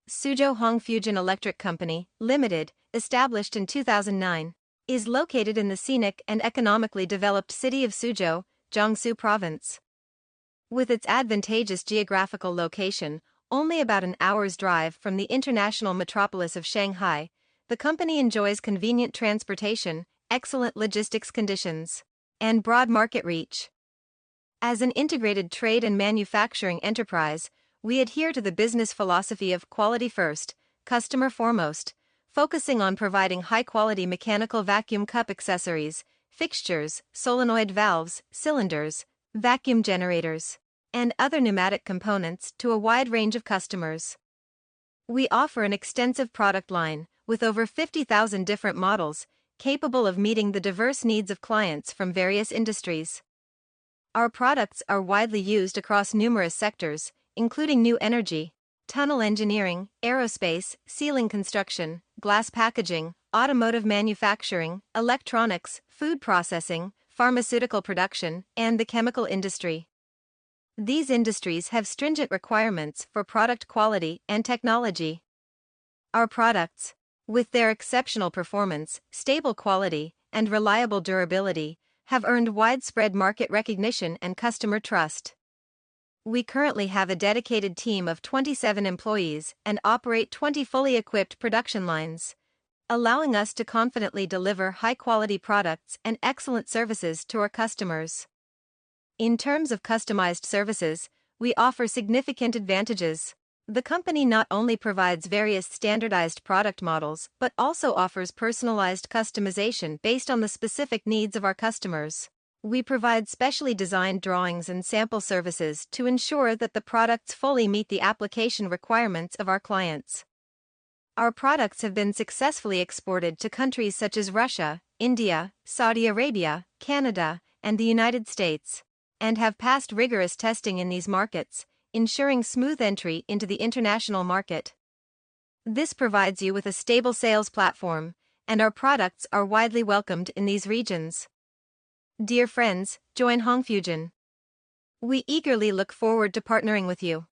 Suzhou Hongfujian Electric Company, Limited, established in 2009, is located in the scenic and economically developed city of Suzhou, Jiangsu Province. With its advantageous geographical location, only about an hour's drive from the international metropolis of Shanghai, the company enjoys convenient transportation, excellent logistics conditions, and broad market reach. As an integrated trade and manufacturing enterprise, we adhere to the business philosophy of quality first, customer foremost, focusing on providing high-quality mechanical vacuum cup accessories, fixtures, solenoid valves, cylinders, vacuum generators, and other pneumatic components to a wide range of customers. We offer an extensive product line, with over 50,000 different models, capable of meeting the diverse needs of clients from various industries. Our products are widely used across numerous sectors, including new energy, tunnel engineering, aerospace, ceiling construction, glass packaging, automotive manufacturing, electronics, food processing, pharmaceutical production, and the chemical industry. These industries have stringent requirements for product quality and technology. Our products, with their exceptional performance, stable quality, and reliable durability, have earned widespread market recognition and customer trust. We currently have a dedicated team of 27 employees and operate 20 fully equipped production lines, allowing us to confidently deliver high-quality products and excellent services to our customers. In terms of customized services, we offer significant advantages. The company not only provides various standardized product models but also offers personalized customization based on the specific needs of our customers. We provide specially designed drawings and sample services to ensure that the products fully meet the application requirements of our clients. Our products have been successfully exported to countries such as Russia, India, Saudi Arabia, Canada, and the United States, and have passed rigorous testing in these markets, ensuring smooth entry into the international market. This provides you with a stable sales platform, and our products are widely welcomed in these regions. Dear friends, join Hongfujian. We eagerly look forward to partnering with you.